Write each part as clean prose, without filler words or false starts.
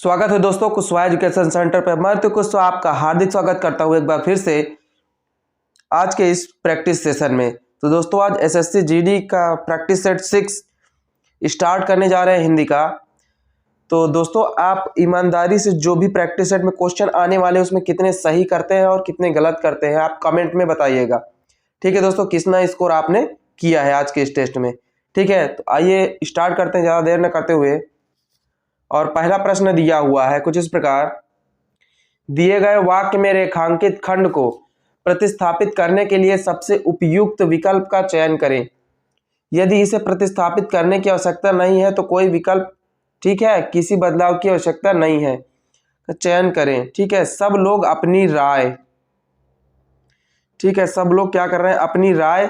स्वागत है दोस्तों कुशवाहा एजुकेशन सेंटर पर। मैं तो कुशवाहा आपका हार्दिक स्वागत करता हूं एक बार फिर से आज के इस प्रैक्टिस सेशन में। तो दोस्तों आज एसएससी जीडी का प्रैक्टिस सेट 6 स्टार्ट करने जा रहे हैं हिंदी का। तो दोस्तों आप ईमानदारी से जो भी प्रैक्टिस सेट में क्वेश्चन आने वाले हैं उसमें कितने सही करते हैं और कितने गलत करते हैं आप कमेंट में बताइएगा। ठीक है दोस्तों, कितना स्कोर आपने किया है आज के इस टेस्ट में। ठीक है, तो आइए स्टार्ट करते हैं ज़्यादा देर न करते हुए। और पहला प्रश्न दिया हुआ है कुछ इस प्रकार, दिए गए वाक्य में रेखांकित खंड को प्रतिस्थापित करने के लिए सबसे उपयुक्त विकल्प का चयन करें। यदि इसे प्रतिस्थापित करने की आवश्यकता नहीं है तो कोई विकल्प, ठीक है, किसी बदलाव की आवश्यकता नहीं है, तो चयन करें। ठीक है, सब लोग अपनी राय, ठीक है, सब लोग क्या कर रहे हैं, अपनी राय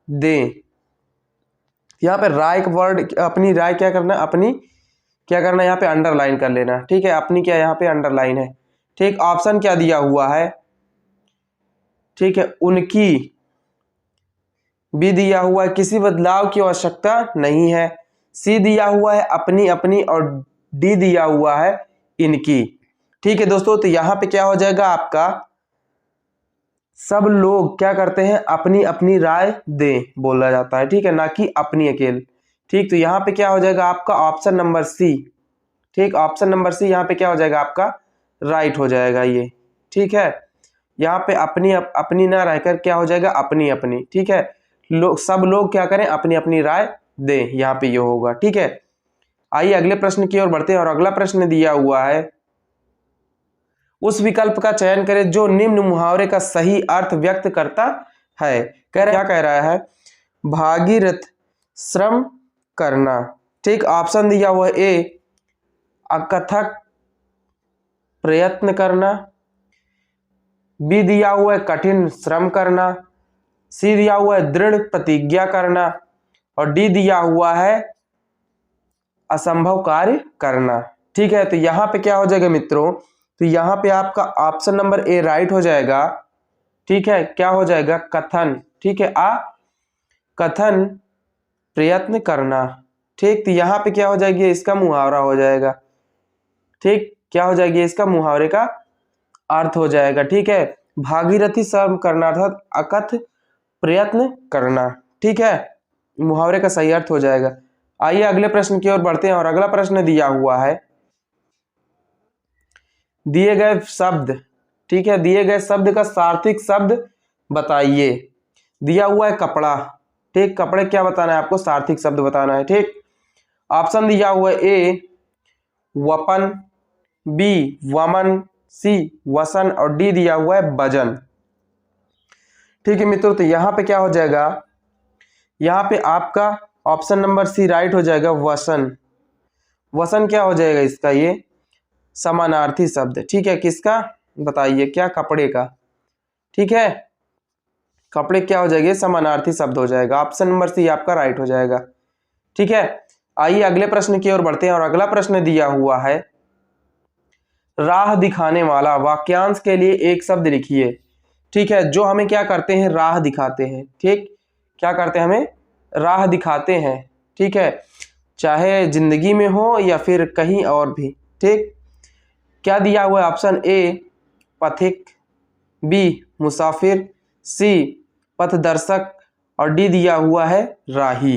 दें। यहाँ पे राय का वर्ड, अपनी राय क्या करना है, अपनी क्या करना है, यहाँ पे अंडरलाइन कर लेना। ठीक है, अपनी क्या यहाँ पे अंडरलाइन है। ठीक, ऑप्शन क्या दिया हुआ है, ठीक है, उनकी, बी दिया हुआ है किसी बदलाव की आवश्यकता नहीं है, सी दिया हुआ है अपनी अपनी, और डी दिया हुआ है इनकी। ठीक है दोस्तों, तो यहाँ पे क्या हो जाएगा आपका, सब लोग क्या करते हैं, अपनी अपनी राय दें बोला जाता है। ठीक है, ना कि अपनी अकेले। ठीक, तो यहाँ पे क्या हो जाएगा आपका ऑप्शन नंबर सी। ठीक, ऑप्शन नंबर सी यहाँ पे क्या हो जाएगा आपका राइट हो जाएगा ये। ठीक है, यहाँ पे अपनी अपनी ना रहकर क्या हो जाएगा अपनी अपनी। ठीक है, लोग, सब लोग क्या करें, अपनी अपनी राय दें, यहाँ पे ये होगा। ठीक है, आइए अगले प्रश्न की ओर बढ़ते हैं। और अगला प्रश्न दिया हुआ है, उस विकल्प का चयन करें जो निम्न मुहावरे का सही अर्थ व्यक्त करता है। क्या कह रहा है, भागीरथ श्रम करना। ठीक, ऑप्शन दिया हुआ है ए अकथक प्रयत्न करना, बी दिया हुआ है कठिन श्रम करना, सी दिया हुआ है दृढ़ प्रतिज्ञा करना, और डी दिया हुआ है असंभव कार्य करना। ठीक है, तो यहाँ पे क्या हो जाएगा मित्रों, तो यहाँ पे आपका ऑप्शन नंबर ए राइट हो जाएगा। ठीक है, क्या हो जाएगा कथन। ठीक है, कथन प्रयत्न करना। ठीक, तो यहाँ पे क्या हो जाएगी, इसका मुहावरा हो जाएगा। ठीक, क्या हो जाएगी, इसका मुहावरे का अर्थ हो जाएगा। ठीक है, भागीरथी श्रम करना अर्थात अकथ प्रयत्न करना। ठीक है, मुहावरे का सही अर्थ हो जाएगा। आइए अगले प्रश्न की ओर बढ़ते हैं। और अगला प्रश्न दिया हुआ है, दिए गए शब्द, ठीक है, दिए गए शब्द का सार्थिक शब्द बताइए। दिया हुआ है कपड़ा। ठीक, कपड़े क्या बताना है आपको, सार्थिक शब्द बताना है। ठीक, ऑप्शन दिया हुआ है ए वपन, बी वमन, सी वसन, और डी दिया हुआ है वजन। ठीक है मित्रों, तो यहाँ पे क्या हो जाएगा, यहाँ पे आपका ऑप्शन नंबर सी राइट हो जाएगा, वसन। वसन क्या हो जाएगा इसका, ये समानार्थी शब्द। ठीक है, किसका बताइए, क्या कपड़े का। ठीक है, कपड़े क्या हो जाएगा, समानार्थी शब्द हो जाएगा। ऑप्शन नंबर सी आपका राइट हो जाएगा। ठीक है, आइए अगले प्रश्न की ओर बढ़ते हैं। और अगला प्रश्न दिया हुआ है, राह दिखाने वाला वाक्यांश के लिए एक शब्द लिखिए। ठीक है, जो हमें क्या करते हैं, राह दिखाते हैं। ठीक, क्या करते हैं, हमें राह दिखाते हैं। ठीक है, चाहे जिंदगी में हो या फिर कहीं और भी। ठीक, क्या दिया हुआ है, ऑप्शन ए पथिक, बी मुसाफिर, सी पथदर्शक, और डी दिया हुआ है राही।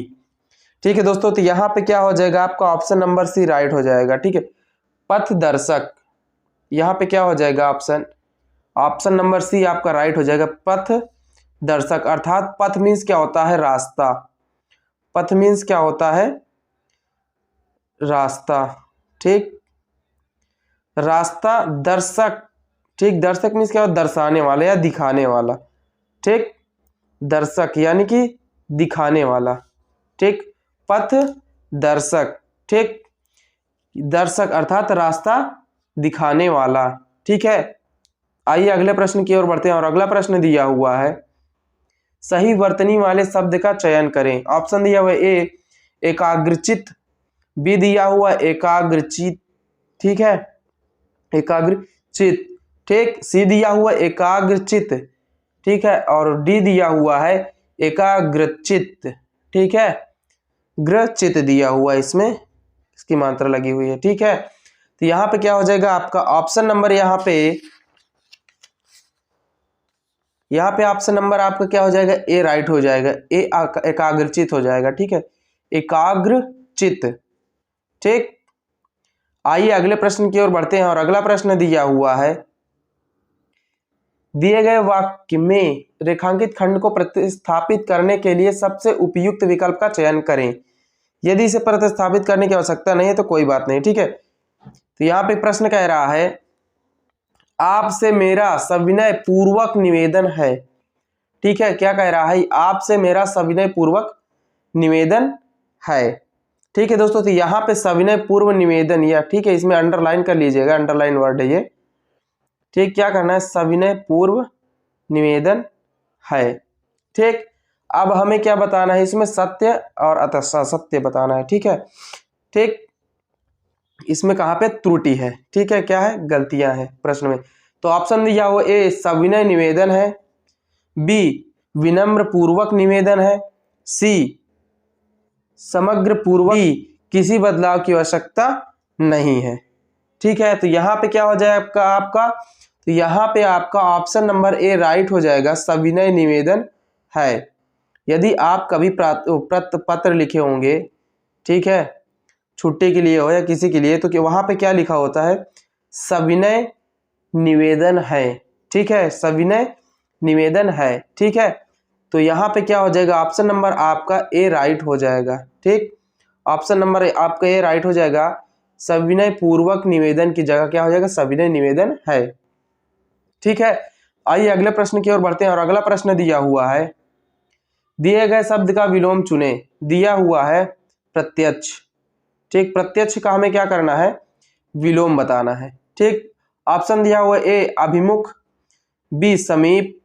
ठीक है दोस्तों, तो यहाँ पे क्या हो जाएगा आपका ऑप्शन नंबर सी राइट हो जाएगा। ठीक है, पथदर्शक, यहाँ पे क्या हो जाएगा ऑप्शन नंबर सी आपका राइट हो जाएगा, पथ दर्शक। अर्थात पथ मीन्स क्या होता है, रास्ता। पथ मीन्स क्या होता है, रास्ता। ठीक, रास्ता दर्शक। ठीक, दर्शक मीन्स क्या होता है, दर्शाने वाला या दिखाने वाला। ठीक, दर्शक यानी कि दिखाने वाला। ठीक, पथ दर्शक। ठीक, दर्शक अर्थात रास्ता दिखाने वाला। ठीक है, आइए अगले प्रश्न की ओर बढ़ते हैं। और अगला प्रश्न दिया हुआ है, सही वर्तनी वाले शब्द का चयन करें। ऑप्शन दिया हुआ है ए एकाग्रचित, बी दिया हुआ है एकाग्रचित, ठीक है, एकाग्रचित। ठीक, सी दिया हुआ है एकाग्रचित, ठीक है, और डी दिया हुआ है एकाग्रचित। ठीक है, ग्रचित दिया हुआ है, इसमें इसकी मात्रा लगी हुई है। ठीक है, तो यहाँ पे क्या हो जाएगा आपका ऑप्शन नंबर, यहाँ पे ऑप्शन नंबर आपका क्या हो जाएगा, ए राइट हो जाएगा। ए एकाग्रचित हो जाएगा। ठीक है, एकाग्रचित। ठीक, आइए अगले प्रश्न की ओर बढ़ते हैं और अगला प्रश्न दिया हुआ है, दिए गए वाक्य में रेखांकित खंड को प्रतिस्थापित करने के लिए सबसे उपयुक्त विकल्प का चयन करें। यदि इसे प्रतिस्थापित करने की आवश्यकता नहीं है तो कोई बात नहीं। ठीक है, तो यहाँ पे प्रश्न कह रहा है, आपसे मेरा सविनय पूर्वक निवेदन है। ठीक है, क्या कह रहा है, आपसे मेरा सविनय पूर्वक निवेदन है। ठीक है दोस्तों, तो यहाँ पे सविनय पूर्व निवेदन, या ठीक है इसमें अंडरलाइन कर लीजिएगा, अंडरलाइन वर्ड है ये। ठीक, क्या करना है, सविनय पूर्व निवेदन है। ठीक, अब हमें क्या बताना है, इसमें सत्य और असत्य बताना है। ठीक है, ठीक, इसमें कहाँ पे त्रुटि है, ठीक है, क्या है, गलतियां हैं प्रश्न में। तो ऑप्शन दिया हुआ ए सविनय निवेदन है, बी विनम्र पूर्वक निवेदन है, सी समग्र पूर्वक, किसी बदलाव की आवश्यकता नहीं है। ठीक है, तो यहाँ पे क्या हो जाएगा आपका तो यहाँ पे आपका ऑप्शन नंबर ए राइट हो जाएगा, सविनय निवेदन है। यदि आप कभी पत्र लिखे होंगे, ठीक है, छुट्टी के लिए हो या किसी के लिए, तो वहां पे क्या लिखा होता है, सविनय निवेदन है। ठीक है, सविनय निवेदन है। ठीक है, तो यहाँ पे क्या हो जाएगा, ऑप्शन नंबर आपका ए राइट हो जाएगा। ठीक, ऑप्शन नंबर आपका ए राइट हो जाएगा, सविनय पूर्वक निवेदन की जगह क्या हो जाएगा, सविनय निवेदन है। ठीक है, आइए अगले प्रश्न की ओर बढ़ते हैं और अगला प्रश्न दिया हुआ है, दिए गए शब्द का विलोम चुने। दिया हुआ है प्रत्यक्ष। ठीक, प्रत्यक्ष का हमें क्या करना है, विलोम बताना है। ठीक, ऑप्शन दिया हुआ ए अभिमुख, बी समीप,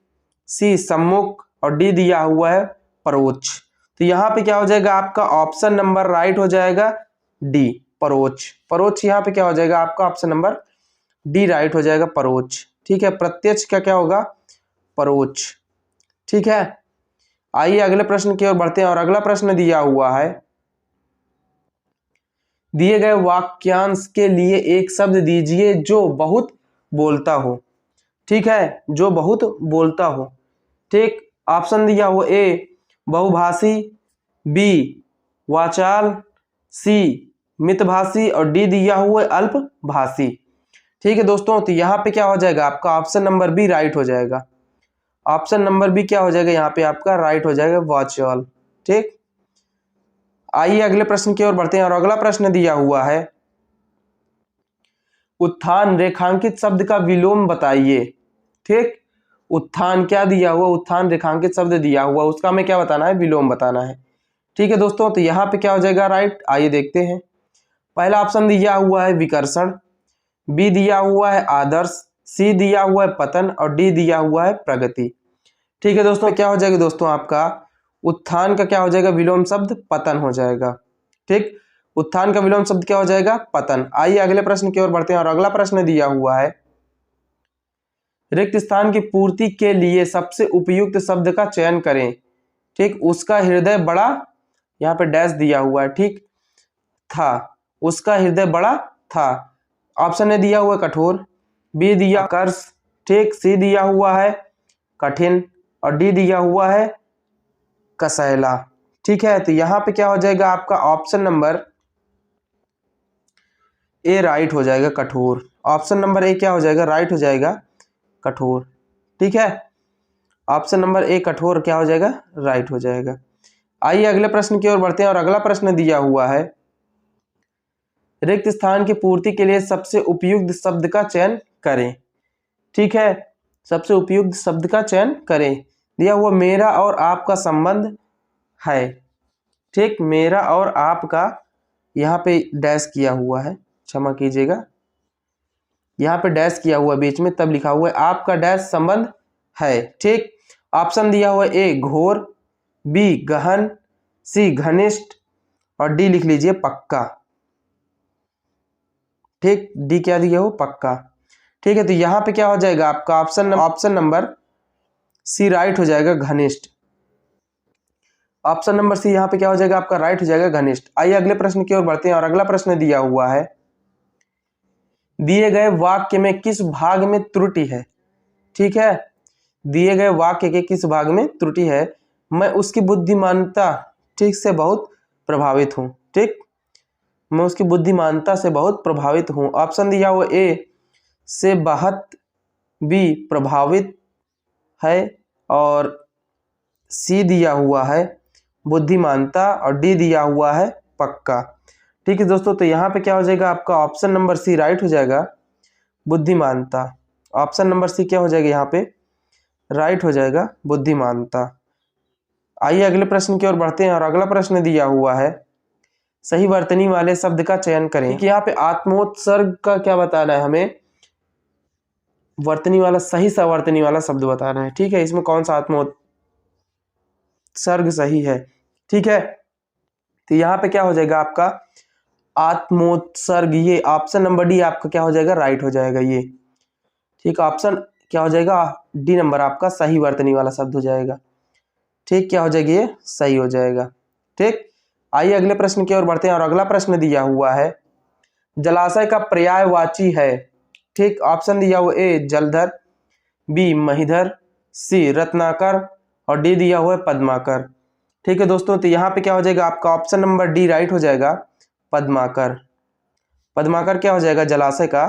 सी सम्मुख और डी दिया हुआ है परोक्ष। तो यहाँ पे क्या हो जाएगा आपका ऑप्शन नंबर राइट हो जाएगा डी परोक्ष। परोक्ष यहाँ पे क्या हो जाएगा आपका ऑप्शन नंबर डी राइट हो जाएगा, परोक्ष। ठीक है, प्रत्यक्ष का क्या होगा, परोक्ष। ठीक है, आइए अगले प्रश्न की ओर बढ़ते हैं और अगला प्रश्न दिया हुआ है, दिए गए वाक्यांश के लिए एक शब्द दीजिए जो बहुत बोलता हो। ठीक है, जो बहुत बोलता हो। ठीक, ऑप्शन दिया हुआ ए बहुभाषी, बी वाचाल, सी मितभाषी और डी दिया हुआ अल्पभाषी। ठीक है दोस्तों, तो यहाँ पे क्या हो जाएगा आपका ऑप्शन नंबर बी राइट हो जाएगा। ऑप्शन नंबर बी क्या हो जाएगा, यहाँ पे आपका राइट हो जाएगा वाचाल। ठीक, आइए अगले प्रश्न की ओर बढ़ते हैं और अगला प्रश्न दिया हुआ है, उत्थान रेखांकित शब्द का विलोम बताइए। ठीक, उत्थान क्या दिया हुआ, उत्थान रेखांकित शब्द दिया हुआ, उसका हमें क्या बताना है, विलोम बताना है। ठीक है दोस्तों, तो यहाँ पे क्या हो जाएगा राइट, आइए देखते हैं। पहला ऑप्शन दिया हुआ है विकर्षण, बी दिया हुआ है आदर्श, सी दिया हुआ है पतन और डी दिया हुआ है प्रगति। ठीक है दोस्तों, क्या हो जाएगा दोस्तों आपका उत्थान का क्या हो जाएगा, विलोम शब्द पतन हो जाएगा। ठीक, उत्थान का विलोम शब्द क्या हो जाएगा, पतन। आइए अगले प्रश्न की ओर बढ़ते हैं और अगला प्रश्न दिया हुआ है, रिक्त स्थान की पूर्ति के लिए सबसे उपयुक्त शब्द का चयन करें। ठीक, उसका हृदय बड़ा, यहाँ पे डैश दिया हुआ है, ठीक, था, उसका हृदय बड़ा था। ऑप्शन ए दिया हुआ है कठोर, बी दिया कर्ष, ठीक, सी दिया हुआ है कठिन और डी दिया हुआ है कसैला। ठीक है, तो यहाँ पे क्या हो जाएगा आपका ऑप्शन नंबर ए राइट हो जाएगा, कठोर। ऑप्शन नंबर ए क्या हो जाएगा, राइट हो जाएगा, कठोर। ठीक है, ऑप्शन नंबर ए कठोर क्या हो जाएगा, राइट हो जाएगा। आइए अगले प्रश्न की ओर बढ़ते हैं और अगला प्रश्न दिया हुआ है, रिक्त स्थान की पूर्ति के लिए सबसे उपयुक्त शब्द का चयन करें। ठीक है, सबसे उपयुक्त शब्द का चयन करें। दिया हुआ मेरा और आपका संबंध है। ठीक, मेरा और आपका यहाँ पे डैश किया हुआ है, क्षमा कीजिएगा, यहाँ पे डैश किया हुआ बीच में, तब लिखा हुआ है आपका डैश संबंध है। ठीक, ऑप्शन दिया हुआ है ए घोर, बी गहन, सी घनिष्ठ और डी लिख लीजिए पक्का। ठीक, डी क्या दिया हो, पक्का। ठीक है, तो यहाँ पे क्या हो जाएगा आपका ऑप्शन नंबर सी राइट हो जाएगा, घनिष्ठ। ऑप्शन नंबर सी यहाँ पे क्या हो जाएगा आपका राइट हो जाएगा, घनिष्ठ। आइए अगले प्रश्न की ओर बढ़ते हैं और अगला प्रश्न दिया हुआ है, दिए गए वाक्य में किस भाग में त्रुटि है। ठीक है, दिए गए वाक्य के किस भाग में त्रुटि है। मैं उसकी बुद्धिमानता ठीक से बहुत प्रभावित हूँ। ठीक, मैं उसकी बुद्धिमानता से बहुत प्रभावित हूँ। ऑप्शन दिया हुआ ए से बहुत बी प्रभावित है और सी दिया हुआ है बुद्धिमानता और डी दिया हुआ है पक्का। ठीक है दोस्तों, तो यहाँ पे क्या हो जाएगा आपका ऑप्शन नंबर सी राइट हो जाएगा, बुद्धिमानता। ऑप्शन नंबर सी क्या हो जाएगा यहाँ पे राइट हो जाएगा, बुद्धिमानता। आइए अगले प्रश्न की ओर बढ़ते हैं और अगला प्रश्न दिया हुआ है सही वर्तनी वाले शब्द का चयन करें। कि यहाँ पे आत्मोत्सर्ग का क्या बताना है हमें, वर्तनी वाला सही सवर्तनी वाला शब्द बताना है। ठीक है, इसमें कौन सा आत्मोत्सर्ग सही है। ठीक है, तो यहाँ पे क्या हो जाएगा आपका आत्मोत्सर्ग, ये ऑप्शन नंबर डी आपका क्या हो जाएगा राइट हो जाएगा ये। ठीक, ऑप्शन क्या हो जाएगा डी नंबर आपका सही वर्तनी वाला शब्द हो जाएगा। ठीक, क्या हो जाएगी ये सही हो जाएगा। ठीक, आइए अगले प्रश्न की ओर बढ़ते हैं और अगला प्रश्न दिया हुआ है जलाशय का पर्यायवाची है। ठीक, ऑप्शन दिया हुआ ए जलधर, बी महिधर, सी रत्नाकर और डी दिया हुआ है पद्माकर। ठीक है दोस्तों, तो यहाँ पे क्या हो जाएगा आपका ऑप्शन नंबर डी राइट हो जाएगा, पद्माकर। पद्माकर क्या हो जाएगा जलाशय का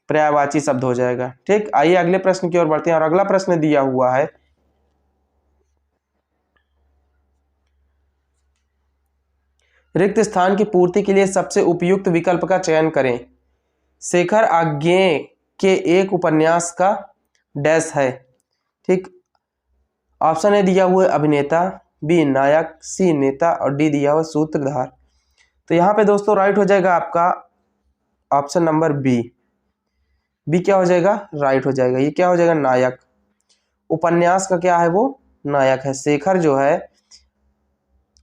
पर्यायवाची शब्द हो जाएगा। ठीक, आइए अगले प्रश्न की ओर बढ़ते हैं और अगला प्रश्न दिया हुआ है रिक्त स्थान की पूर्ति के लिए सबसे उपयुक्त विकल्प का चयन करें। शेखर आज्ञे के एक उपन्यास का डैश है। ठीक, ऑप्शन ए दिया हुआ है अभिनेता, बी नायक, सी नेता और डी दिया हुआ सूत्रधार। तो यहाँ पे दोस्तों राइट हो जाएगा आपका ऑप्शन नंबर बी। बी क्या हो जाएगा राइट हो जाएगा, ये क्या हो जाएगा नायक। उपन्यास का क्या है वो नायक है। शेखर जो है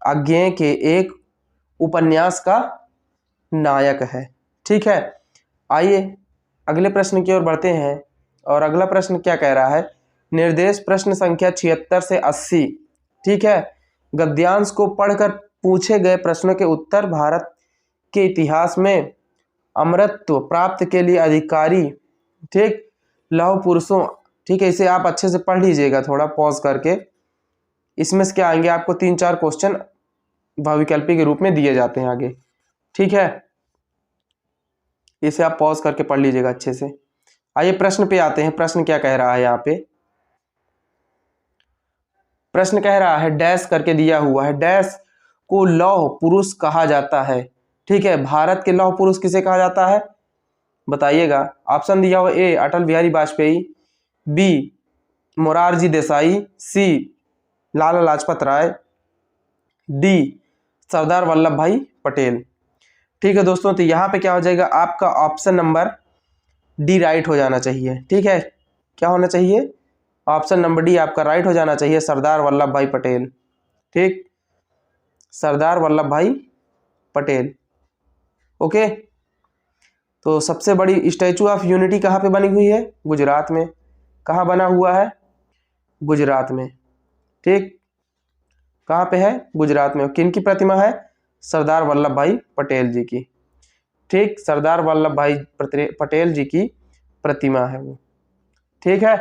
आज्ञे के एक उपन्यास का नायक है। ठीक है, आइए अगले प्रश्न की ओर बढ़ते हैं और अगला प्रश्न क्या कह रहा है निर्देश प्रश्न संख्या 76 से 80। ठीक है, गद्यांश को पढ़कर पूछे गए प्रश्नों के उत्तर भारत के इतिहास में अमरत्व प्राप्त के लिए अधिकारी ठीक लौह पुरुषों। ठीक है, इसे आप अच्छे से पढ़ लीजिएगा थोड़ा पॉज करके। इसमें से क्या आएंगे आपको 3-4 क्वेश्चन बहुविकल्पी के रूप में दिए जाते हैं आगे। ठीक है, इसे आप पॉज करके पढ़ लीजिएगा अच्छे से। आइए प्रश्न पे आते हैं, प्रश्न क्या कह रहा है यहाँ पे। प्रश्न कह रहा है डैश करके दिया हुआ है, डैश को लौह पुरुष कहा जाता है। ठीक है, भारत के लौह पुरुष किसे कहा जाता है बताइएगा। ऑप्शन दिया हुआ ए अटल बिहारी वाजपेयी, बी मोरारजी देसाई, सी लाला लाजपत राय, डी सरदार वल्लभ भाई पटेल। ठीक है दोस्तों, तो यहाँ पे क्या हो जाएगा आपका ऑप्शन नंबर डी राइट हो जाना चाहिए। ठीक है, क्या होना चाहिए ऑप्शन नंबर डी आपका राइट हो जाना चाहिए, सरदार वल्लभ भाई पटेल। ठीक, सरदार वल्लभ भाई पटेल। ओके, तो सबसे बड़ी स्टैचू ऑफ यूनिटी कहाँ पे बनी हुई है गुजरात में। कहाँ बना हुआ है गुजरात में। ठीक, कहाँ पे है गुजरात में। किन की प्रतिमा है सरदार वल्लभ भाई पटेल जी की। ठीक, सरदार वल्लभ भाई पटेल जी की प्रतिमा है वो। ठीक है,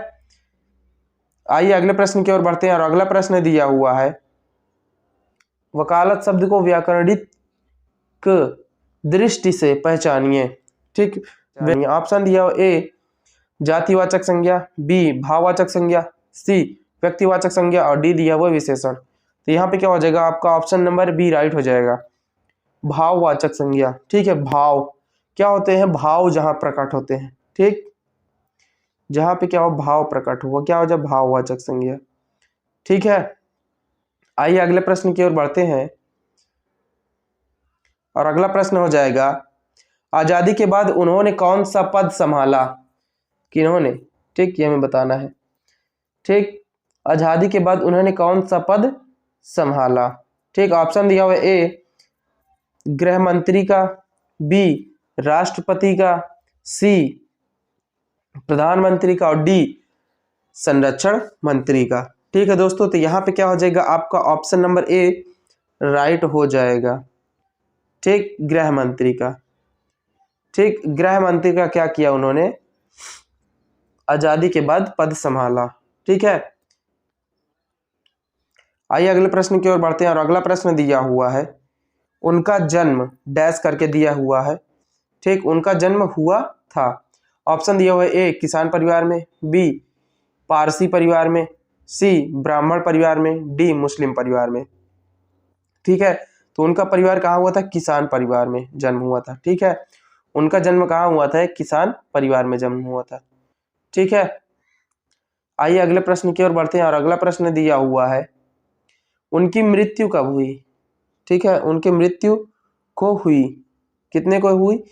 आइए अगले प्रश्न की ओर बढ़ते हैं और अगला प्रश्न दिया हुआ है वकालत शब्द को व्याकरणिक दृष्टि से पहचानिए। ठीक, ऑप्शन दिया हुआ ए जातिवाचक संज्ञा, बी भाववाचक संज्ञा, सी व्यक्तिवाचक संज्ञा और डी दिया हुआ विशेषण। तो यहाँ पे क्या हो जाएगा आपका ऑप्शन नंबर बी राइट हो जाएगा, भाववाचक संज्ञा। ठीक है, भाव क्या होते हैं भाव जहां प्रकट होते हैं। ठीक, जहां पे क्या हो भाव प्रकट हुआ क्या हो जाए भाववाचक संज्ञा। ठीक है, आइए अगले प्रश्न की ओर बढ़ते हैं और अगला प्रश्न हो जाएगा आजादी के बाद उन्होंने कौन सा पद संभाला। किन्होंने, ठीक ये हमें बताना है। ठीक, आजादी के बाद उन्होंने कौन सा पद संभाला। ठीक, ऑप्शन दिया हुआ ए गृह मंत्री का, बी राष्ट्रपति का, सी प्रधानमंत्री का और डी संरक्षण मंत्री का। ठीक है दोस्तों, तो यहाँ पे क्या हो जाएगा आपका ऑप्शन नंबर ए राइट हो जाएगा। ठीक, गृह मंत्री का। ठीक, गृह मंत्री का क्या किया उन्होंने, आजादी के बाद पद संभाला। ठीक है, आइए अगले प्रश्न की ओर बढ़ते हैं और अगला प्रश्न दिया हुआ है, उनका जन्म डैश करके दिया हुआ है। ठीक, उनका जन्म हुआ था। ऑप्शन दिया हुआ है, ए किसान परिवार में, बी पारसी परिवार में, सी ब्राह्मण परिवार में, डी मुस्लिम परिवार में। ठीक है, तो उनका परिवार कहाँ हुआ था, किसान परिवार में जन्म हुआ था। ठीक है, उनका जन्म कहाँ हुआ था, किसान परिवार में जन्म हुआ था। ठीक है, आइए अगले प्रश्न की ओर बढ़ते हैं और अगला प्रश्न दिया हुआ है, उनकी मृत्यु कब हुई। ठीक है, उनकी मृत्यु को हुई, कितने को हुई।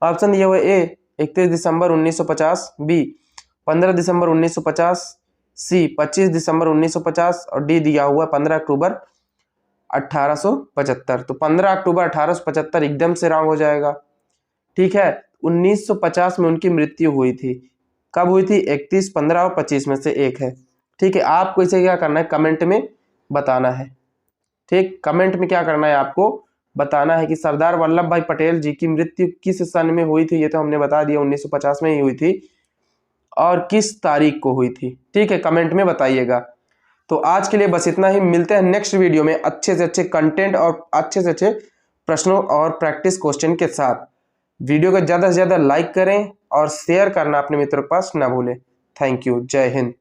ऑप्शन दिया हुआ है, ए 31 दिसंबर 1950, बी 15 दिसंबर 1950, सी 25 दिसंबर 1950 और डी दिया हुआ 15 अक्टूबर 1875। तो 15 अक्टूबर 1875 एकदम से रॉन्ग हो जाएगा। ठीक है, 1950 में उनकी मृत्यु हुई थी। कब हुई थी, 31, 15 और 25 में से एक है। ठीक है, आपको इसे क्या करना है, कमेंट में बताना है। ठीक, कमेंट में क्या करना है, आपको बताना है कि सरदार वल्लभ भाई पटेल जी की मृत्यु किस सन में हुई थी। ये तो हमने बता दिया 1950 में ही हुई थी, और किस तारीख को हुई थी। ठीक है, कमेंट में बताइएगा। तो आज के लिए बस इतना ही, मिलते हैं नेक्स्ट वीडियो में अच्छे से अच्छे कंटेंट और अच्छे से अच्छे प्रश्नों और प्रैक्टिस क्वेश्चन के साथ। वीडियो को ज़्यादा से ज़्यादा लाइक करें और शेयर करना अपने मित्रों के पास ना भूलें। थैंक यू, जय हिंद।